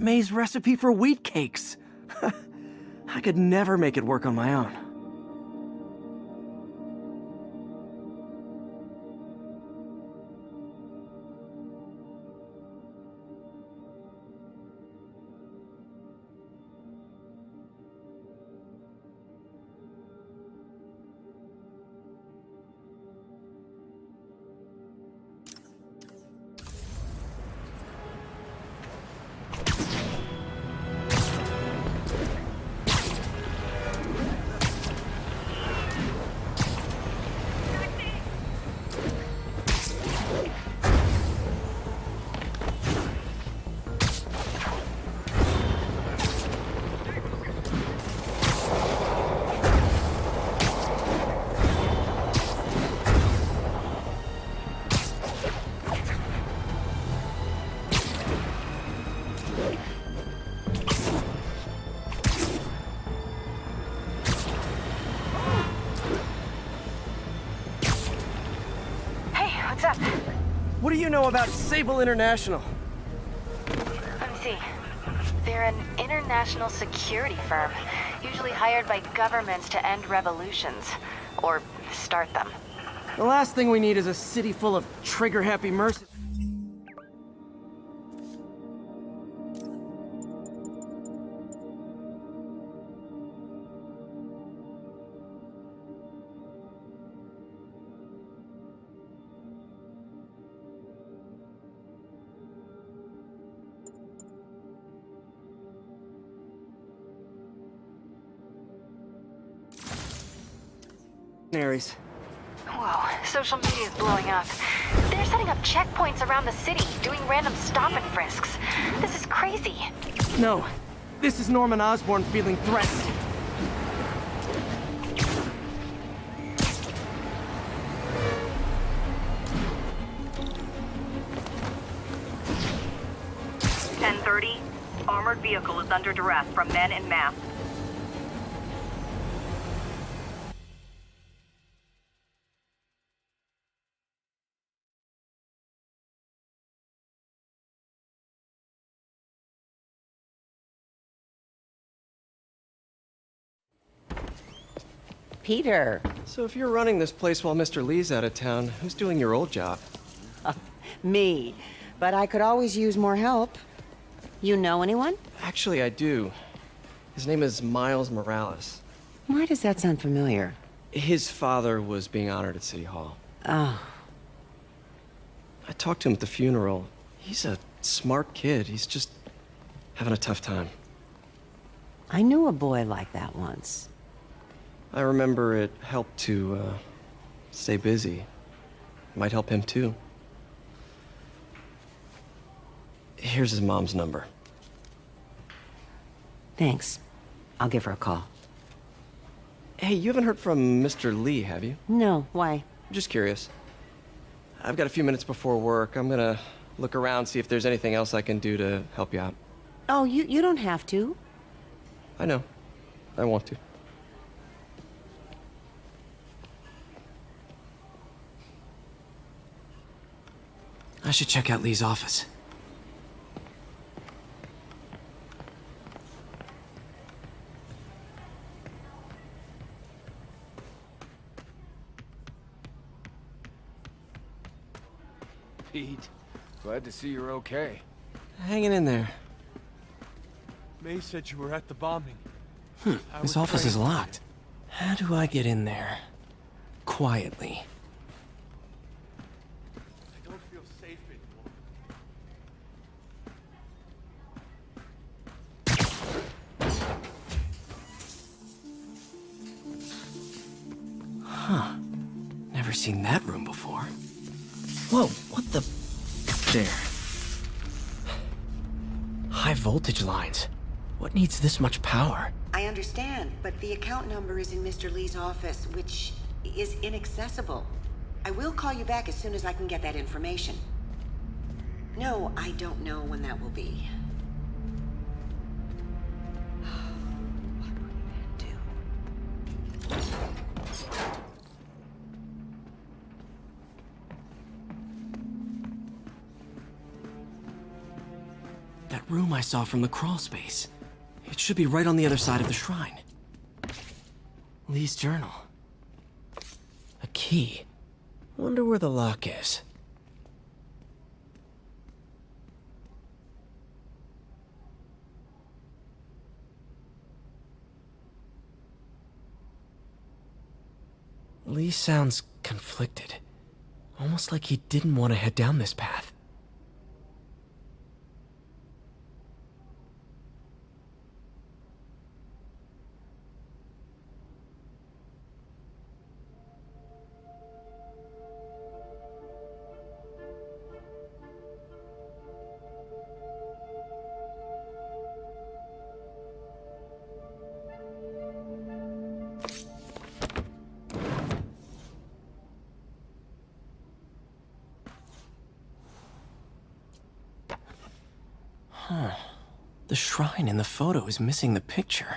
May's recipe for wheat cakes. I could never make it work on my own. What's up? What do you know about Sable International? Let me see. They're an international security firm, usually hired by governments to end revolutions, or start them. The last thing we need is a city full of trigger-happy mercenaries. Whoa, social media is blowing up. They're setting up checkpoints around the city, doing random stop and frisks. This is crazy. No, this is Norman Osborn feeling threatened. Armored vehicle is under duress from men en masse. Peter. So if you're running this place while Mr. Lee's out of town, who's doing your old job? Me. But I could always use more help. You know anyone? Actually, I do. His name is Miles Morales. Why does that sound familiar? His father was being honored at City Hall. Oh. I talked to him at the funeral. He's a smart kid. He's just having a tough time. I knew a boy like that once. I remember it helped to, stay busy. Might help him, too. Here's his mom's number. Thanks. I'll give her a call. Hey, you haven't heard from Mr. Lee, have you? No, why? Just curious. I've got a few minutes before work. I'm gonna look around, see if there's anything else I can do to help you out. Oh, you don't have to. I know. I want to. I should check out Lee's office. Pete, glad to see you're okay. Hanging in there. May said you were at the bombing. This office is locked. How do I get in there? Quietly. I don't feel safe anymore. Huh. Never seen that room before. Whoa, what the... There. High voltage lines. What needs this much power? I understand, but the account number is in Mr. Lee's office, which is inaccessible. I will call you back as soon as I can get that information. No, I don't know when that will be. What will I do? That room I saw from the crawl space. It should be right on the other side of the shrine. Lee's journal. A key. Wonder where the lock is. Lee sounds conflicted. Almost like he didn't want to head down this path. Huh. The shrine in the photo is missing the picture.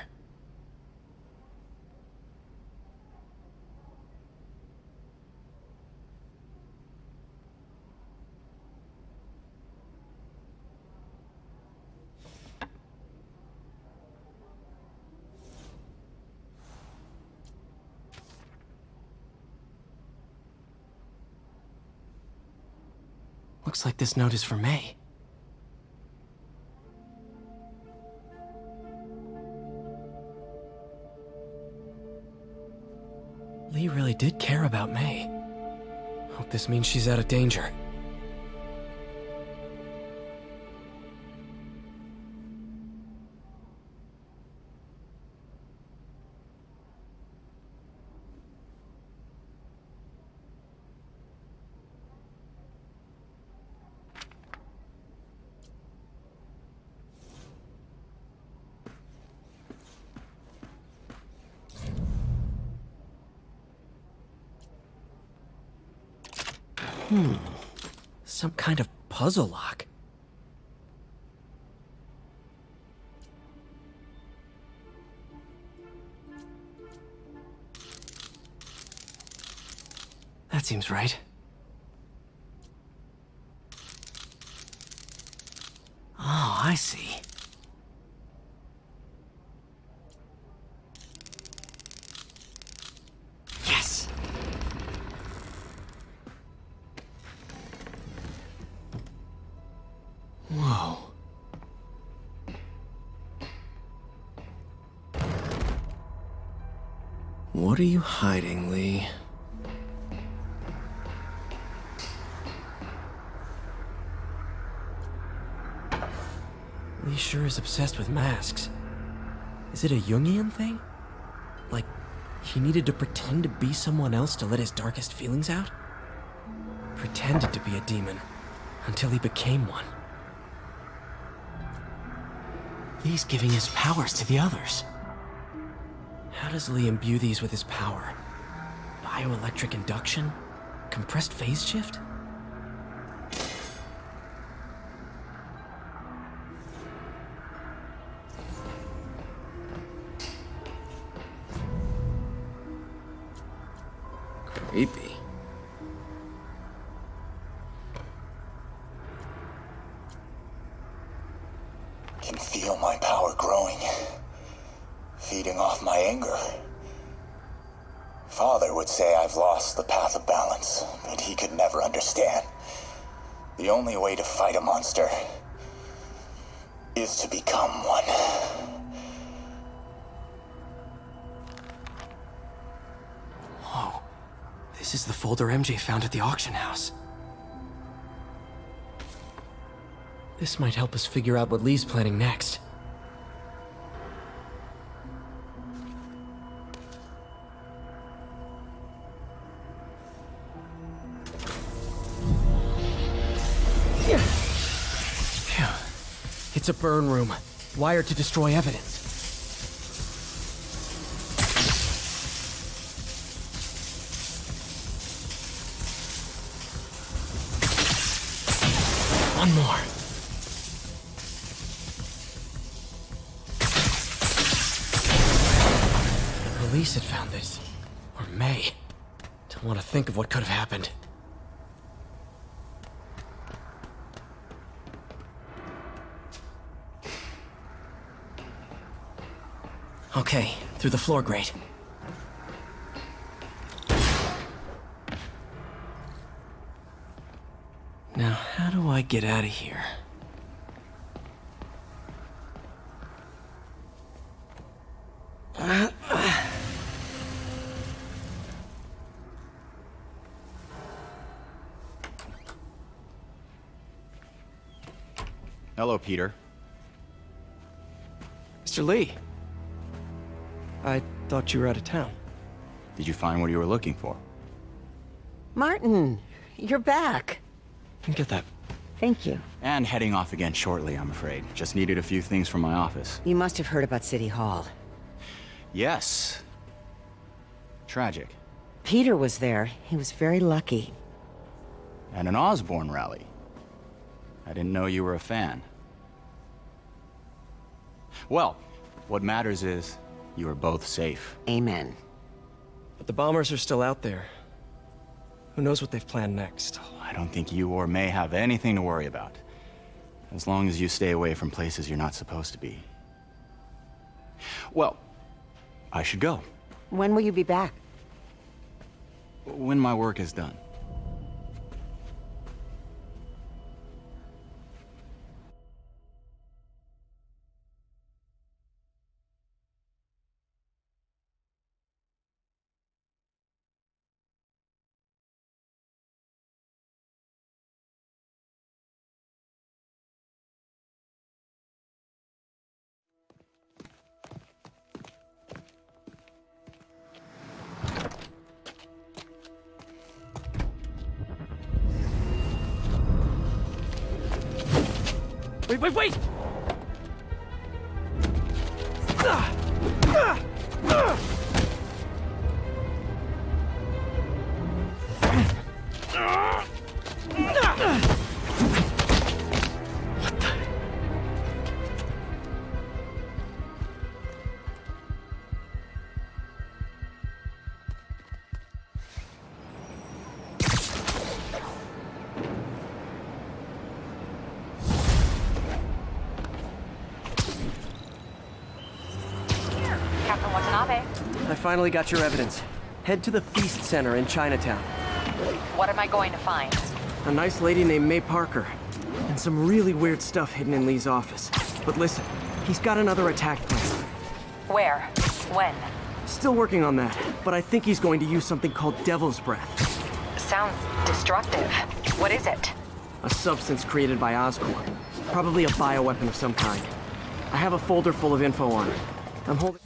Looks like this note is for May. Lee really did care about May. Hope this means she's out of danger. Some kind of puzzle lock. That seems right. Oh, I see. Yes! Whoa. What are you hiding, Lee? Lee sure is obsessed with masks. Is it a Jungian thing? Like, he needed to pretend to be someone else to let his darkest feelings out? Pretended to be a demon, until he became one. Lee's giving his powers to the others. How does Lee imbue these with his power? Bioelectric induction? Compressed phase shift? Creepy. Can feel my power growing, feeding off my anger. Father would say I've lost the path of balance, but he could never understand. The only way to fight a monster is to become one. Whoa. This is the folder MJ found at the auction house. This might help us figure out what Lee's planning next. Phew. It's a burn room, wired to destroy evidence. One more. The police had found this. Or May. Don't want to think of what could have happened. Okay, through the floor grate. Now, how do I get out of here? Hello, Peter. Mr. Lee. I thought you were out of town. Did you find what you were looking for? Martin, you're back. Get that. Thank you. And heading off again shortly, I'm afraid. Just needed a few things from my office. You must have heard about City Hall. Yes. Tragic. Peter was there. He was very lucky. At an Osborne rally. I didn't know you were a fan. Well, what matters is you are both safe. Amen. But the bombers are still out there. Who knows what they've planned next? I don't think you or May have anything to worry about. As long as you stay away from places you're not supposed to be. Well, I should go. When will you be back? When my work is done. Wait! I finally got your evidence. Head to the Feast Center in Chinatown. What am I going to find? A nice lady named May Parker. And some really weird stuff hidden in Lee's office. But listen, he's got another attack planned. Where? When? Still working on that, but I think he's going to use something called Devil's Breath. Sounds destructive. What is it? A substance created by Oscorp. Probably a bioweapon of some kind. I have a folder full of info on it. I'm holding...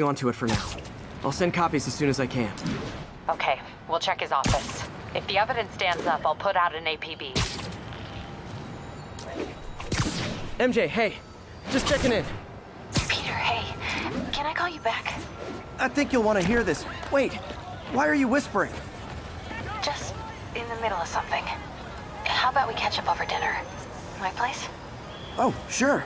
onto it for now. I'll send copies as soon as I can. Okay, we'll check his office. If the evidence stands up, I'll put out an APB. MJ, hey. Just checking in. Peter, hey. Can I call you back? I think you'll want to hear this. Wait. Why are you whispering? Just in the middle of something. How about we catch up over dinner? My place? Oh, sure.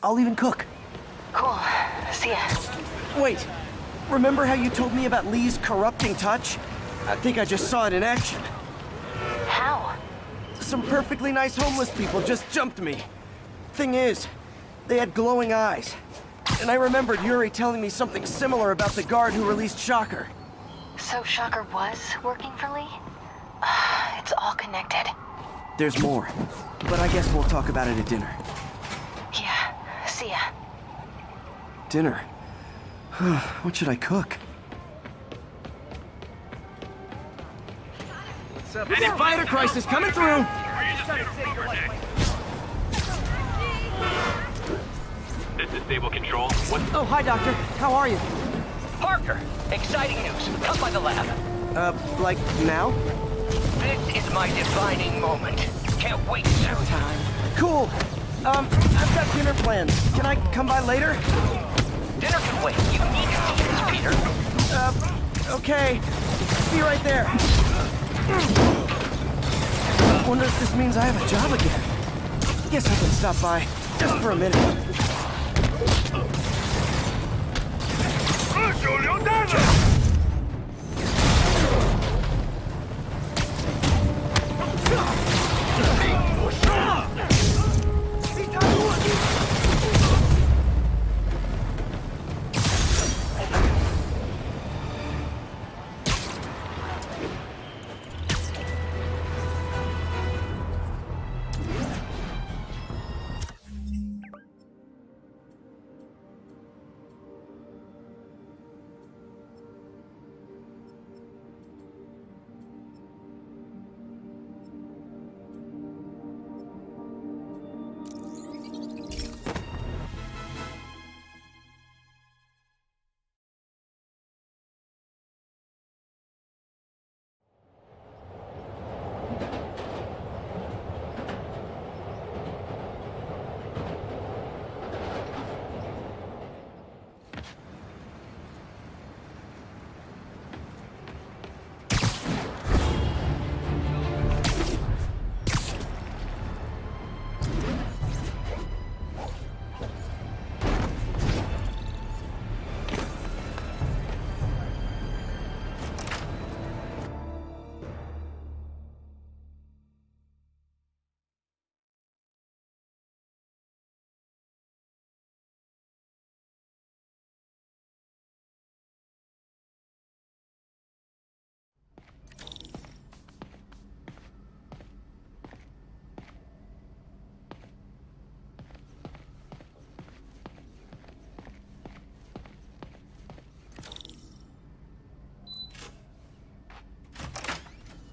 I'll even cook. Cool. See ya. Wait. Remember how you told me about Lee's corrupting touch? I think I just saw it in action. How? Some perfectly nice homeless people just jumped me. Thing is, they had glowing eyes. And I remembered Yuri telling me something similar about the guard who released Shocker. So Shocker was working for Lee? It's all connected. There's more, but I guess we'll talk about it at dinner. Yeah, see ya. Dinner? What should I cook? Any fighter crisis coming through! This is Stable Control. What? Oh, hi, Doctor. How are you? Parker, exciting news. Come by the lab. Like now? This is my defining moment. Can't wait to time. Cool. I've got dinner plans. Can I come by later? Dinner can wait. You need to see this, Peter. Okay. Be right there. Wonder if this means I have a job again. Guess I can stop by just for a minute.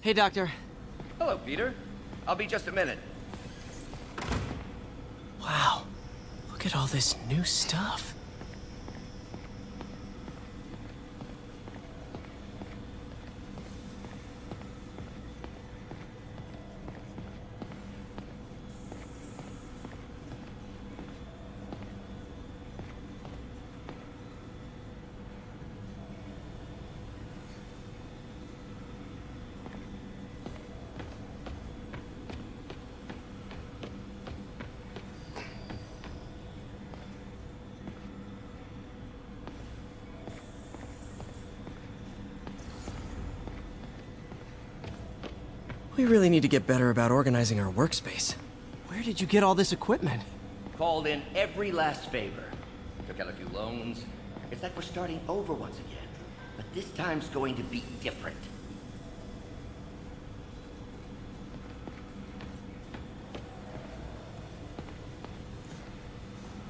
Hey, Doctor. Hello, Peter. I'll be just a minute. Wow. Look at all this new stuff. We really need to get better about organizing our workspace. Where did you get all this equipment? Called in every last favor. Took out a few loans. It's like we're starting over once again. But this time's going to be different.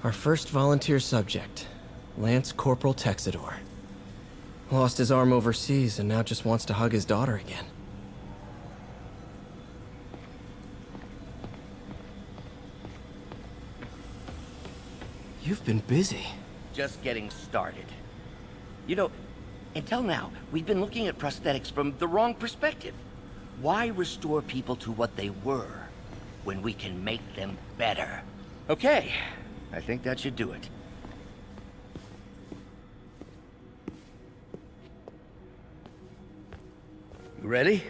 Our first volunteer subject, Lance Corporal Texidor. Lost his arm overseas and now just wants to hug his daughter again. You've been busy. Just getting started. You know, until now, we've been looking at prosthetics from the wrong perspective. Why restore people to what they were when we can make them better? Okay, I think that should do it. You ready?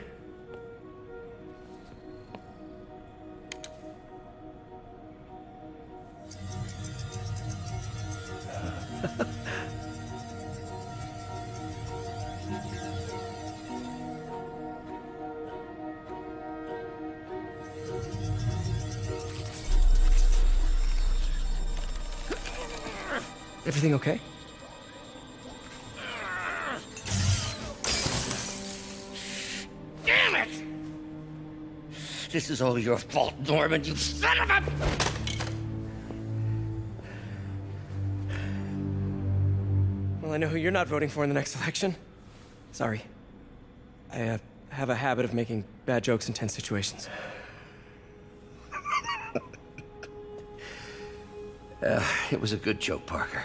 Everything okay? Damn it! This is all your fault, Norman, you son of a... Well, I know who you're not voting for in the next election. Sorry. I have a habit of making bad jokes in tense situations. It was a good joke, Parker.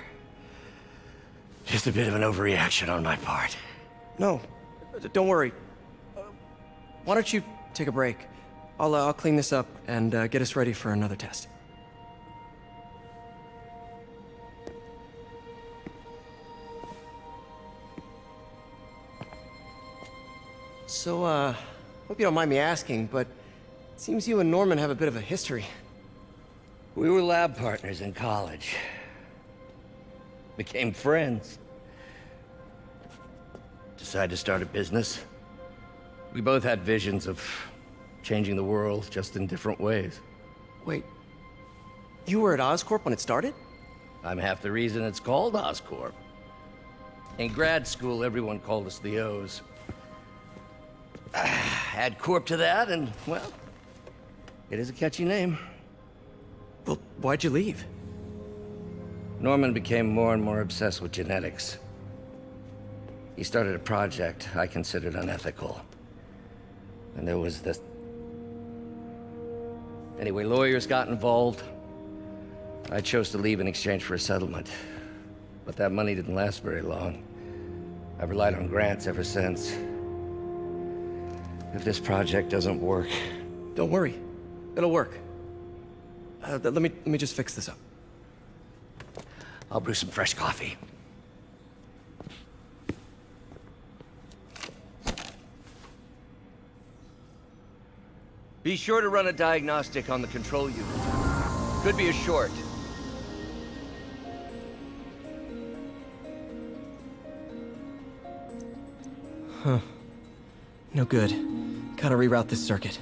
Just a bit of an overreaction on my part. No, don't worry. Why don't you take a break? I'll clean this up and get us ready for another test. So, hope you don't mind me asking, but it seems you and Norman have a bit of a history. We were lab partners in college. Became friends. Decided to start a business. We both had visions of changing the world, just in different ways. Wait, you were at Oscorp when it started? I'm half the reason it's called Oscorp. In grad school, everyone called us the O's. Add Corp to that, and, well, it is a catchy name. Well, why'd you leave? Norman became more and more obsessed with genetics. He started a project I considered unethical. And there was this... Anyway, lawyers got involved. I chose to leave in exchange for a settlement. But that money didn't last very long. I've relied on grants ever since. If this project doesn't work... Don't worry. It'll work. Let me just fix this up. I'll brew some fresh coffee. Be sure to run a diagnostic on the control unit. Could be a short. Huh. No good. Gotta reroute this circuit.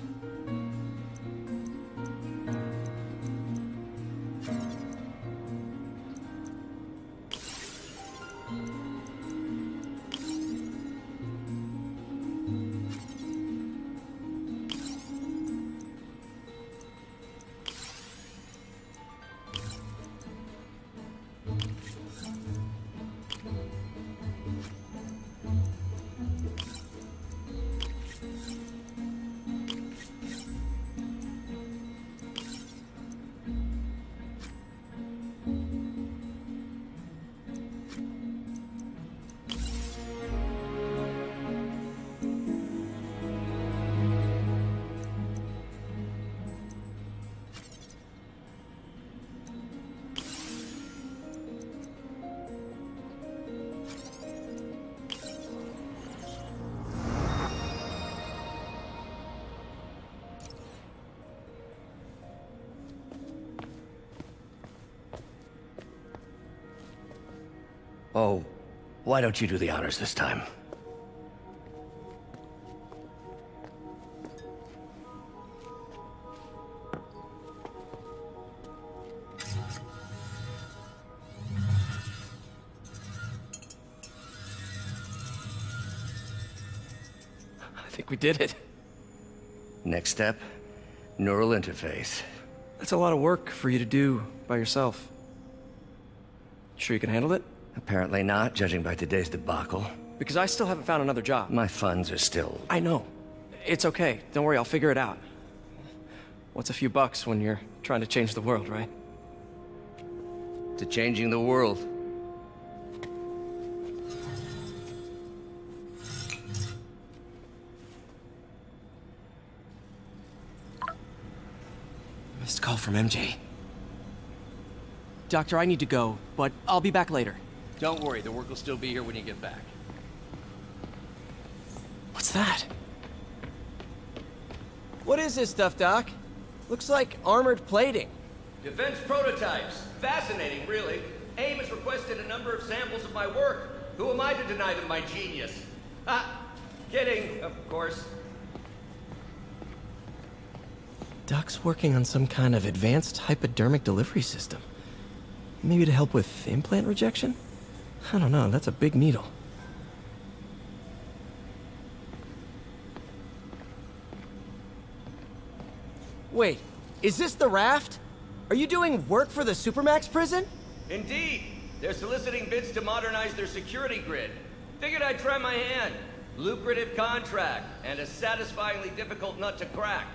Oh, why don't you do the honors this time? I think we did it. Next step, neural interface. That's a lot of work for you to do by yourself. Sure you can handle it? Apparently not, judging by today's debacle. Because I still haven't found another job. My funds are still... I know. It's okay. Don't worry, I'll figure it out. What's a few bucks when you're trying to change the world, right? to changing the world. Missed call from MJ. Doctor, I need to go, but I'll be back later. Don't worry, the work will still be here when you get back. What's that? What is this stuff, Doc? Looks like armored plating. Defense prototypes. Fascinating, really. AIM has requested a number of samples of my work. Who am I to deny them my genius? Ah, kidding, of course. Doc's working on some kind of advanced hypodermic delivery system. Maybe to help with implant rejection? I don't know, that's a big needle. Wait, is this the raft? Are you doing work for the Supermax prison? Indeed. They're soliciting bids to modernize their security grid. Figured I'd try my hand. Lucrative contract, and a satisfyingly difficult nut to crack.